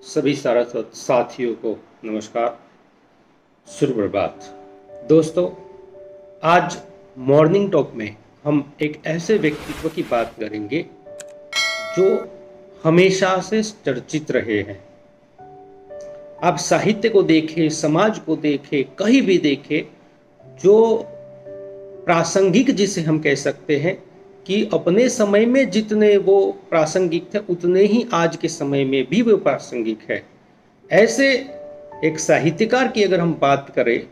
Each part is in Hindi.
सभी सारस्वत साथियों को नमस्कार, सुप्रभात। दोस्तों, आज मॉर्निंग टॉक में हम एक ऐसे व्यक्तित्व की बात करेंगे जो हमेशा से चर्चित रहे हैं। आप साहित्य को देखें, समाज को देखें, कहीं भी देखें, जो प्रासंगिक जिसे हम कह सकते हैं कि अपने समय में जितने वो प्रासंगिक थे उतने ही आज के समय में भी वो प्रासंगिक है। ऐसे एक साहित्यकार की अगर हम बात करें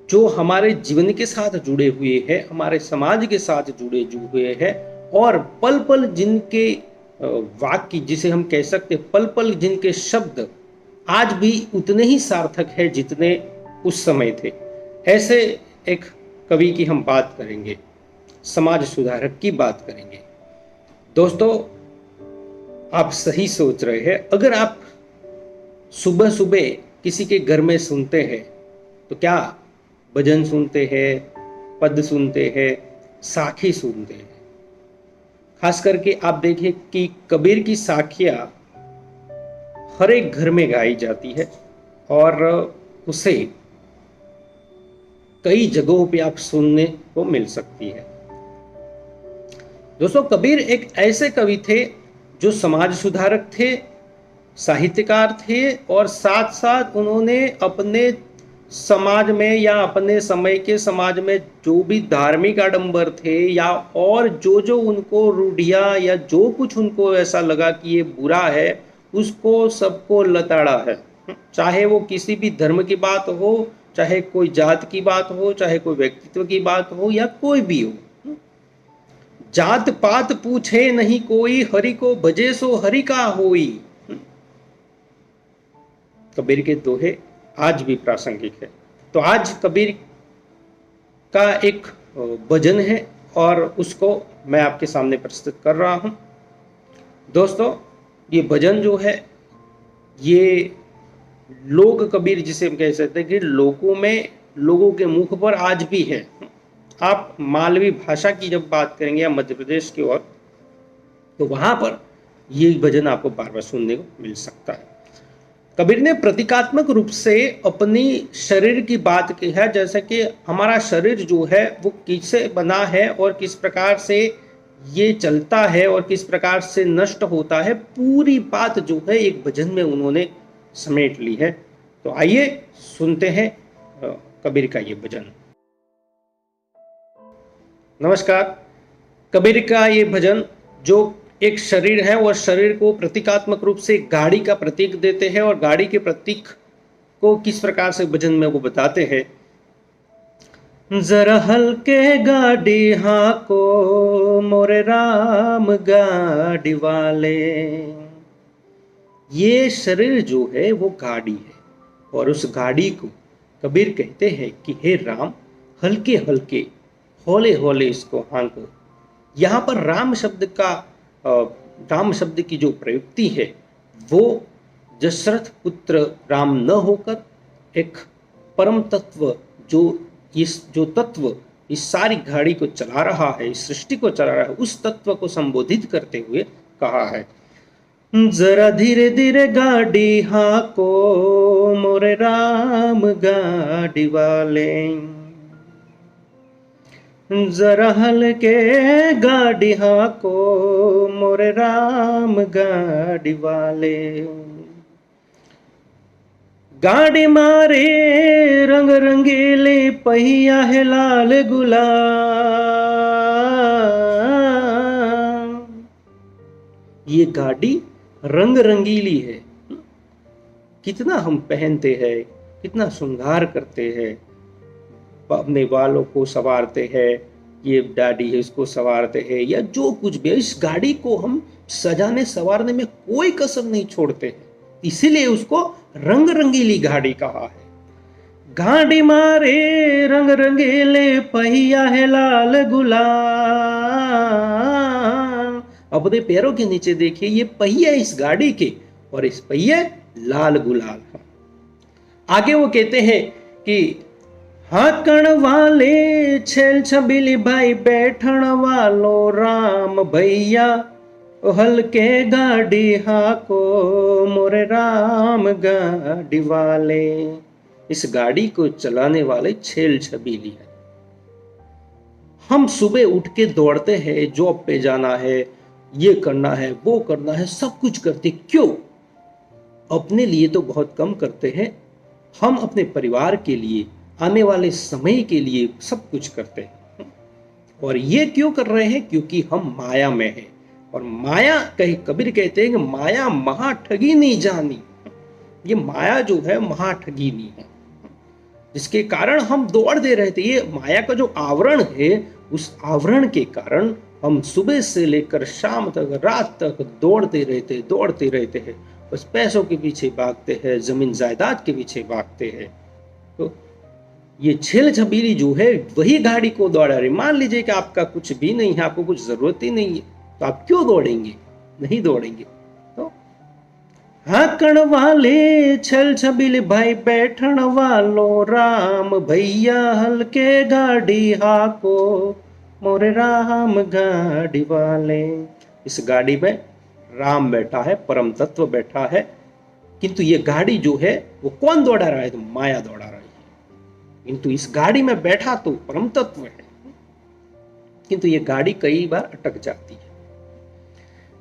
जो हमारे जीवन के साथ जुड़े हुए हैं, हमारे समाज के साथ जुड़े हुए हैं और पल पल जिनके वाक्य जिसे हम कह सकते पल पल जिनके शब्द आज भी उतने ही सार्थक है जितने उस समय थे, ऐसे एक कवि की हम बात करेंगे, समाज सुधारक की बात करेंगे। दोस्तों, आप सही सोच रहे हैं। अगर आप सुबह सुबह किसी के घर में सुनते हैं तो क्या भजन सुनते हैं, पद सुनते हैं, साखी सुनते हैं। खास करके आप देखें कि कबीर की साखियां हर एक घर में गाई जाती है और उसे कई जगहों पे आप सुनने को मिल सकती है। दोस्तों, कबीर एक ऐसे कवि थे जो समाज सुधारक थे, साहित्यकार थे और साथ साथ उन्होंने अपने समाज में या अपने समय के समाज में जो भी धार्मिक आडंबर थे या और जो जो उनको रूढ़ियाँ या जो कुछ उनको ऐसा लगा कि ये बुरा है, उसको सबको लताड़ा है। चाहे वो किसी भी धर्म की बात हो, चाहे कोई जात की बात हो, चाहे कोई व्यक्तित्व की बात हो या कोई भी हो। जात पात पूछे नहीं कोई, हरि को भजे सो हरि का होई। कबीर के दोहे आज भी प्रासंगिक है। तो आज कबीर का एक भजन है और उसको मैं आपके सामने प्रस्तुत कर रहा हूं। दोस्तों, ये भजन जो है ये लोक कबीर जिसे हम कह सकते हैं कि लोगों में, लोगों के मुख पर आज भी है। आप मालवी भाषा की जब बात करेंगे या मध्य प्रदेश की ओर, तो वहां पर ये भजन आपको बार बार सुनने को मिल सकता है। कबीर ने प्रतीकात्मक रूप से अपनी शरीर की बात की है, जैसे कि हमारा शरीर जो है वो किससे बना है और किस प्रकार से ये चलता है और किस प्रकार से नष्ट होता है, पूरी बात जो है एक भजन में उन्होंने समेट ली है। तो आइए सुनते हैं कबीर का ये भजन। नमस्कार। कबीर का ये भजन जो एक शरीर है और शरीर को प्रतीकात्मक रूप से गाड़ी का प्रतीक देते हैं और गाड़ी के प्रतीक को किस प्रकार से भजन में वो बताते हैं। जरा हल्के गाड़ी हाको मोरे राम गाड़ी वाले। ये शरीर जो है वो गाड़ी है और उस गाड़ी को कबीर कहते हैं कि हे राम, हल्के हल्के हौले हौले इसको हाँको। यहाँ पर राम शब्द की जो प्रयुक्ति है वो दशरथ पुत्र राम न होकर एक परम तत्व जो तत्व इस सारी गाड़ी को चला रहा है, इस सृष्टि को चला रहा है, उस तत्व को संबोधित करते हुए कहा है। जरा धीरे धीरे गाड़ी हाको मोरे राम गाड़ी वाले। जरा हल्के गाड़ी हाको मोरे राम गाड़ी वाले। गाड़ी मारे रंग रंगीले पहिया है लाल गुलाल। ये गाड़ी रंग रंगीली है। कितना हम पहनते हैं, कितना श्रृंगार करते हैं, अपने बालों को संवारते हैं, ये दाढ़ी है इसको संवारते हैं या जो कुछ भी, इस गाड़ी को हम सजाने संवारने में कोई कसर नहीं छोड़ते हैं, इसीलिए उसको रंग रंगीली गाड़ी कहा है। गाड़ी मारे रंग रंगीले पहिया है लाल गुलाल। अपने पैरों के नीचे देखिए, ये पहिया इस गाड़ी के और इस पहिए लाल गुलाल है। आगे वो कहते हैं कि हाकण वाले छेल छबीली भाई बैठण वालो राम भैया ओ हल्के गाड़ी हाको मोरे राम गाड़ी वाले। इस गाड़ी को चलाने वाले छेल छबीली है। हम सुबह उठ के दौड़ते हैं, जॉब पे जाना है, ये करना है, वो करना है, सब कुछ करते। क्यों? अपने लिए तो बहुत कम करते हैं। हम अपने परिवार के लिए, आने वाले समय के लिए सब कुछ करते हैं। और ये क्यों कर रहे हैं? क्योंकि हम माया में हैं। और माया, कहीं कबीर कहते हैं कि माया महा ठगी नहीं जानी। ये माया जो है महा ठगी नहीं है, जिसके कारण हम दौड़ दे रहे थे। ये माया का जो आवरण है, उस आवरण के कारण हम सुबह से लेकर शाम तक, रात तक दौड़ते रहते हैं। बस पैसों के पीछे भागते हैं, जमीन जायदाद के पीछे भागते हैं। तो ये छेल छबीली जो है वही गाड़ी को दौड़ा रही। मान लीजिए कि आपका कुछ भी नहीं है, आपको कुछ जरूरत ही नहीं है, तो आप क्यों दौड़ेंगे? नहीं दौड़ेंगे। तो हाकण वाले छल छबीले भाई, बैठण वालो राम भैया, हल्के गाड़ी हाको मोरे राम गाड़ी वाले। इस गाड़ी में राम बैठा है, परम तत्व बैठा है। किंतु ये गाड़ी जो है वो कौन दौड़ा रहा है? तो माया दौड़ा रही है। किंतु इस गाड़ी में बैठा तो परम तत्व है। किंतु ये गाड़ी कई बार अटक जाती है।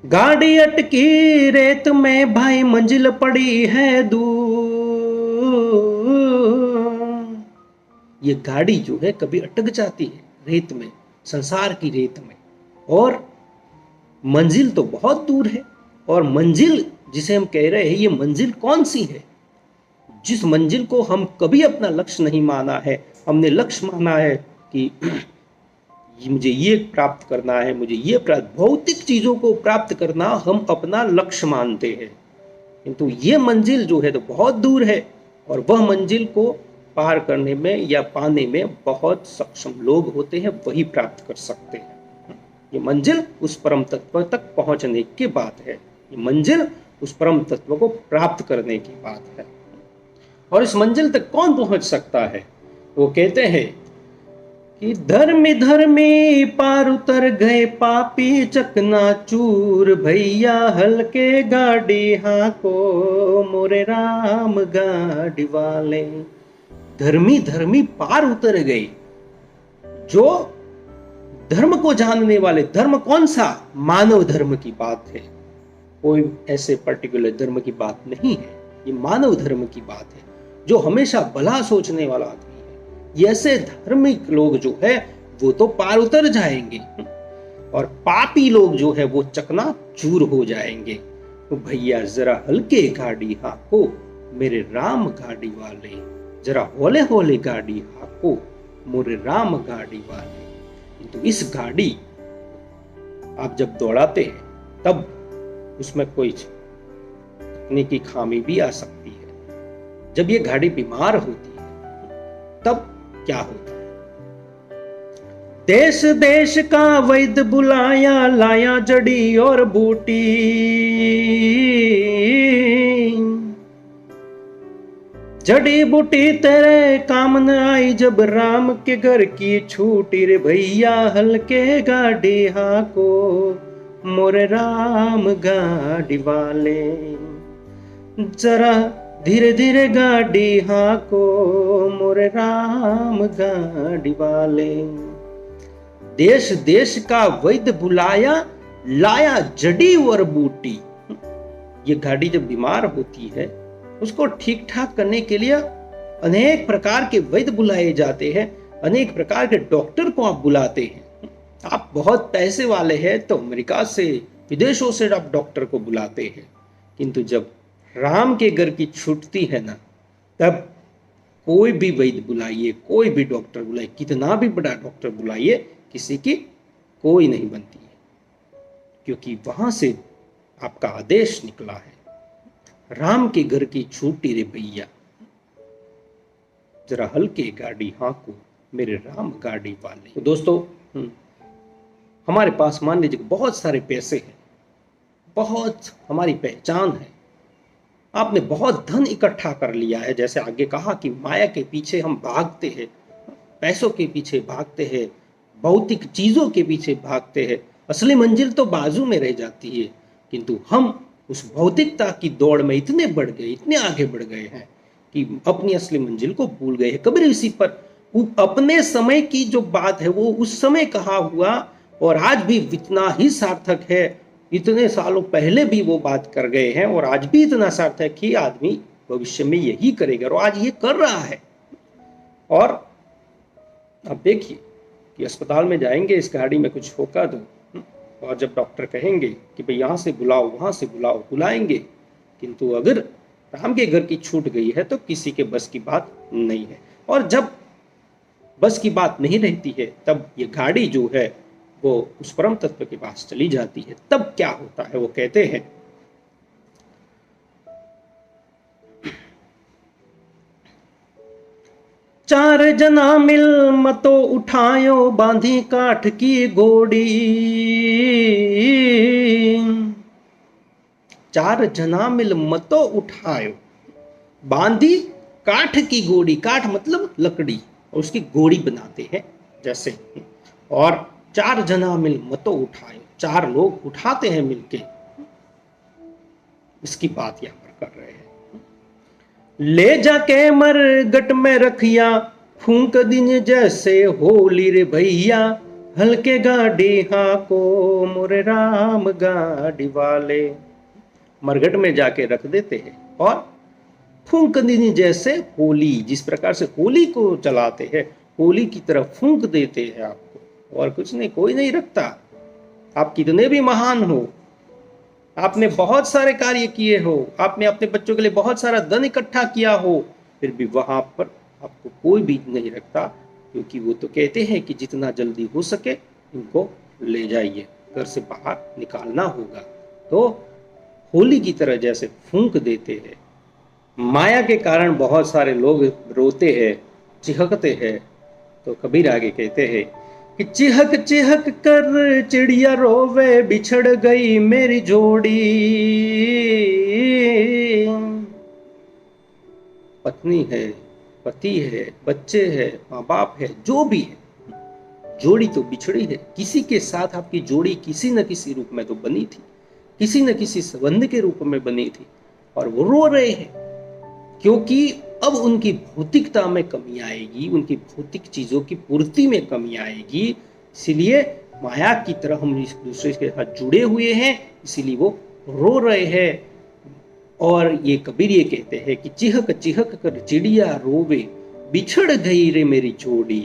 गाड़ी अटकी रेत में भाई, मंजिल पड़ी है दूर। ये गाड़ी जो है कभी अटक जाती है रेत में, संसार की रेत में, और मंजिल तो बहुत दूर है। और मंजिल जिसे हम कह रहे हैं, ये मंजिल कौन सी है? जिस मंजिल को हम कभी अपना लक्ष्य नहीं माना है। हमने लक्ष्य माना है कि मुझे ये प्राप्त करना है, मुझे ये प्राप्त, भौतिक चीजों को प्राप्त करना हम अपना लक्ष्य मानते हैं। किंतु ये मंजिल जो है तो बहुत दूर है, और वह मंजिल को पार करने में या पाने में बहुत सक्षम लोग होते हैं, वही प्राप्त कर सकते हैं। ये मंजिल उस परम तत्व तक पहुंचने की बात है। ये मंजिल उस परम तत्व को प्राप्त करने की बात है। और इस मंजिल तक कौन पहुंच सकता है? वो कहते हैं कि धर्मी धर्मी पार उतर गए, पापी चकनाचूर भैया, हल्के गाड़ी हाको मोरे राम गाड़ी वाले। धर्मी धर्मी पार उतर गए, जो धर्म को जानने वाले। धर्म कौन सा? मानव धर्म की बात है। कोई ऐसे पर्टिकुलर धर्म की बात नहीं है, ये मानव धर्म की बात है। जो हमेशा भला सोचने वाला आदमी है, ये ऐसे धार्मिक लोग जो है वो तो पार उतर जाएंगे, और पापी लोग जो है वो चकनाचूर हो जाएंगे। तो भैया जरा हल्के गाड़ी हाको मेरे राम गाड़ी वाले, जरा होले होले गाड़ी हाको मोरे राम गाड़ी वाले। तो इस गाड़ी आप जब दौड़ाते हैं तब उसमें कोई तकनीकी खामी भी आ सकती है। जब ये गाड़ी बीमार होती है तब क्या होता है? देश देश का वैद्य बुलाया, लाया जड़ी और बूटी। जड़ी बूटी तेरे काम न आई, जब राम के घर की छूटी रे भैया, हल्के गाड़ी हाको मोरे राम गाड़ी वाले। जरा धीरे धीरे गाड़ी हाको मोरे राम गाड़ी वाले। देश देश का वैद्य बुलाया, लाया जड़ी और बूटी। ये गाड़ी जब बीमार होती है उसको ठीक ठाक करने के लिए अनेक प्रकार के वैद्य बुलाए जाते हैं, अनेक प्रकार के डॉक्टर को आप बुलाते हैं। आप बहुत पैसे वाले हैं तो अमेरिका से, विदेशों से आप डॉक्टर को बुलाते हैं। किंतु जब राम के घर की छूटती है ना, तब कोई भी वैद्य बुलाइए, कोई भी डॉक्टर बुलाइए, कितना भी बड़ा डॉक्टर बुलाइए, किसी की कोई नहीं बनती है। क्योंकि वहां से आपका आदेश निकला है, राम के घर की छूटी रे भैया, जरा हल्के गाड़ी हाको मेरे राम गाड़ी वाले। तो दोस्तों, हमारे पास मान लीजिए बहुत सारे पैसे हैं, बहुत हमारी पहचान है, आपने बहुत धन इकट्ठा कर लिया है। जैसे आगे कहा कि माया के पीछे हम भागते हैं, पैसों के पीछे भागते हैं, भौतिक चीजों के पीछे भागते हैं। असली मंजिल तो बाजू में रह जाती है। किंतु हम उस भौतिकता की दौड़ में इतने बढ़ गए, इतने आगे बढ़ गए हैं कि अपनी असली मंजिल को भूल गए हैं। कबीर इसी पर अपने समय की जो बात है वो उस समय कहा हुआ और आज भी इतना ही सार्थक है। इतने सालों पहले भी वो बात कर गए हैं और आज भी इतना सार्थक कि आदमी भविष्य में यही करेगा और आज ये कर रहा है। और अब देखिए कि अस्पताल में जाएंगे, इस गाड़ी में कुछ होगा तो, और जब डॉक्टर कहेंगे कि भाई यहाँ से बुलाओ वहाँ से बुलाओ, बुलाएंगे, किंतु अगर राम के घर की छूट गई है तो किसी के बस की बात नहीं है। और जब बस की बात नहीं रहती है तब ये गाड़ी जो है वो उस परम तत्व के पास चली जाती है। तब क्या होता है, वो कहते हैं, चार जना मिल मतो उठायो बांधी काठ की घोड़ी। चार जना मिल मतो उठायो बांधी काठ की घोड़ी। काठ मतलब लकड़ी, और उसकी घोड़ी बनाते हैं जैसे। और चार जना मिल मतो उठायो, चार लोग उठाते हैं मिलके, इसकी बात यहां पर कर रहे हैं। ले जाके मर गट में रखिया फूंक दिन जैसे होली रे भैया, हल्के गाड़ी हाँ को मोरे राम गाड़ी वाले। मरघट में जाके रख देते हैं और फूंक दिन जैसे होली, जिस प्रकार से होली को जलाते हैं, होली की तरह फूंक देते हैं आपको, और कुछ नहीं, कोई नहीं रखता। आप कितने भी महान हो, आपने बहुत सारे कार्य किए हो, आपने अपने बच्चों के लिए बहुत सारा धन इकट्ठा किया हो, फिर भी वहां पर आपको कोई भी नहीं रखता, क्योंकि वो तो कहते हैं कि जितना जल्दी हो सके इनको ले जाइए, घर से बाहर निकालना होगा। तो होली की तरह जैसे फूंक देते हैं। माया के कारण बहुत सारे लोग रोते हैं, चिहकते हैं। तो कबीर आगे कहते हैं कि चिहक चिहक कर चिड़िया रोवे, बिछड़ गई मेरी जोड़ी। पत्नी है, पति है, बच्चे है, माँ बाप है, जो भी है, जोड़ी तो बिछड़ी है। किसी के साथ आपकी जोड़ी किसी न किसी रूप में तो बनी थी, किसी न किसी संबंध के रूप में बनी थी, और वो रो रहे हैं क्योंकि अब उनकी भौतिकता में कमी आएगी, उनकी भौतिक चीजों की पूर्ति में कमी आएगी। इसीलिए माया की तरह हम एक दूसरे के साथ जुड़े हुए हैं, इसीलिए वो रो रहे हैं। और ये कबीर ये कहते हैं कि चिहक चिहक कर चिड़िया रोवे, बिछड़ गई रे मेरी जोड़ी।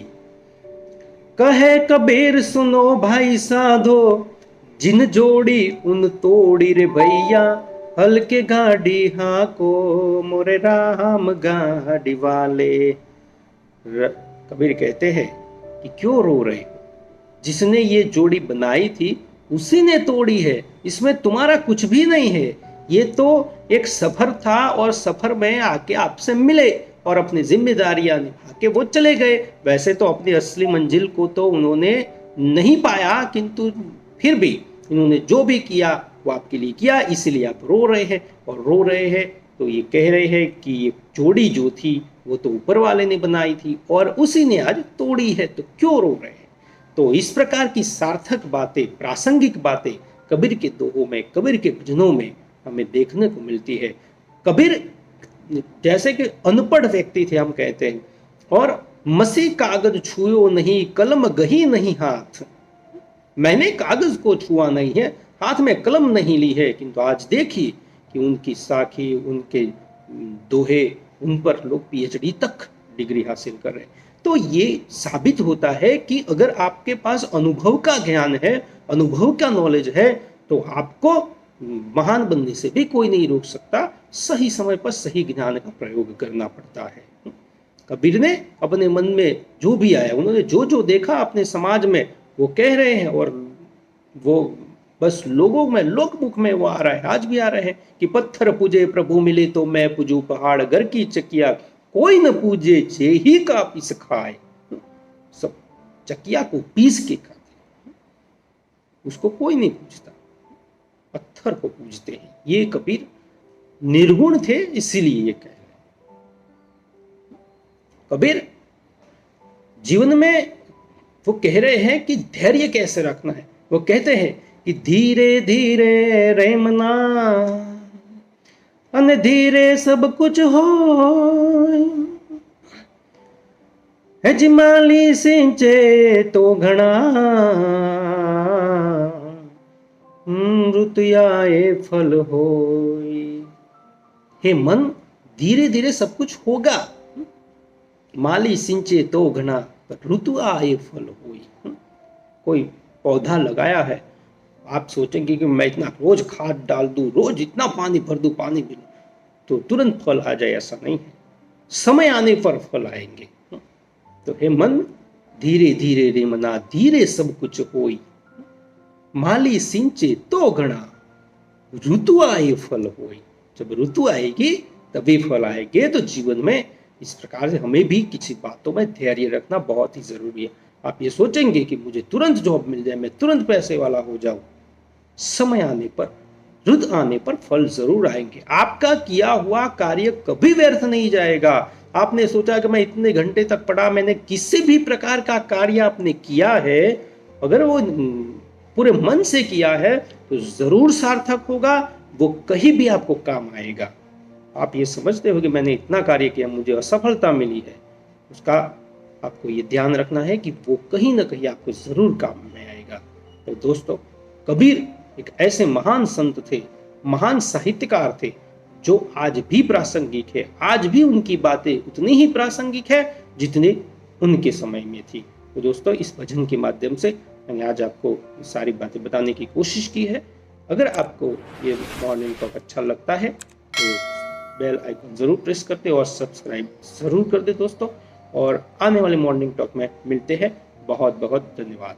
कहे कबीर सुनो भाई साधो, जिन जोड़ी उन तोड़ी रे भैया, हल्के गाड़ी हाँ को मोरे राम गाड़ी वाले। कबीर कहते हैं कि क्यों रो रहे हो, जिसने ये जोड़ी बनाई थी उसी ने तोड़ी है, इसमें तुम्हारा कुछ भी नहीं है। ये तो एक सफर था और सफर में आके आपसे मिले और अपनी जिम्मेदारियां निभा के वो चले गए। वैसे तो अपनी असली मंजिल को तो उन्होंने नहीं पाया, किंतु फिर भी इन्होंने जो भी किया वो आपके लिए किया, इसलिए आप रो रहे हैं। और रो रहे हैं तो ये कह रहे हैं कि ये जोड़ी जो थी वो तो ऊपर वाले ने बनाई थी और उसी ने आज तोड़ी है, तो क्यों रो रहे हैं। तो इस प्रकार की सार्थक बातें, प्रासंगिक बातें कबीर के दोहों में, कबीर के भजनों में हमें देखने को मिलती है। कबीर जैसे कि अनपढ़ व्यक्ति थे, हम कहते हैं, और मसी कागज छुओ नहीं, कलम गही नहीं हाथ। मैंने कागज को छुआ नहीं है, हाथ में कलम नहीं ली है, किंतु आज देखिए कि उनकी साखी, उनके दोहे, उन पर लोग पीएचडी तक डिग्री हासिल कर रहे हैं। तो ये साबित होता है कि अगर आपके पास अनुभव का ज्ञान है, अनुभव का नॉलेज है, तो आपको महान बनने से भी कोई नहीं रोक सकता। सही समय पर सही ज्ञान का प्रयोग करना पड़ता है। कबीर ने अपने मन में जो भी आया, उन्होंने जो जो देखा अपने समाज में, वो कह रहे हैं, और वो बस लोगों में, लोकमुख में वो आ रहा है, आज भी आ रहे हैं कि पत्थर पूजे प्रभु मिले तो मैं पूजू पहाड़, घर की चकिया कोई न पूजे जे ही का पीस खाए। सब चकिया को पीस के खाते, उसको कोई नहीं पूजता, पत्थर को पूजते हैं। ये कबीर निर्गुण थे, इसीलिए ये कह रहे हैं। कबीर जीवन में वो कह रहे हैं कि धैर्य कैसे रखना है। वो कहते हैं कि धीरे धीरे रे मना अने धीरे सब कुछ हो हजमाली सिंचे तो घना ऋतुयाए फल होय। हे मन, धीरे धीरे सब कुछ होगा, माली सिंचे तो घना पर ऋतु आए फल होई। कोई पौधा लगाया है, आप सोचेंगे कि मैं इतना रोज खाद डाल दूं, रोज इतना पानी भर दूं, पानी भी तो तुरंत फल आ जाए, ऐसा नहीं है। समय आने पर फल आएंगे। तो हे मन, धीरे धीरे रे मना धीरे सब कुछ होई, माली सिंचे तो घना ऋतु आए फल होई। जब ऋतु आएगी तभी फल आएंगे। तो जीवन में इस प्रकार से हमें भी किसी बातों में धैर्य रखना बहुत ही जरूरी है। आप ये सोचेंगे कि मुझे तुरंत जॉब मिल जाए, मैं तुरंत पैसे वाला हो जाऊं, समय आने पर, ऋतु आने पर फल जरूर आएंगे। आपका किया हुआ कार्य कभी व्यर्थ नहीं जाएगा। आपने सोचा कि मैं इतने घंटे तक पढ़ा, मैंने किसी भी प्रकार का कार्य आपने किया है, अगर वो पूरे मन से किया है तो जरूर सार्थक होगा, वो कहीं भी आपको काम आएगा। आप ये समझते हो कि मैंने इतना कार्य किया, मुझे असफलता मिली है, उसका आपको ये ध्यान रखना है कि वो कहीं ना कहीं आपको जरूर काम में आएगा। तो दोस्तों, कबीर एक ऐसे महान संत थे, महान साहित्यकार थे, जो आज भी प्रासंगिक है। आज भी उनकी बातें उतनी ही प्रासंगिक है जितने उनके समय में थी। तो दोस्तों, इस भजन के माध्यम से मैंने आज आपको सारी बातें बताने की कोशिश की है। अगर आपको ये मॉर्निंग टॉक अच्छा लगता है तो बेल आइकन जरूर प्रेस करते और सब्सक्राइब जरूर कर दे दोस्तों। और आने वाले मॉर्निंग टॉक में मिलते हैं। बहुत बहुत धन्यवाद।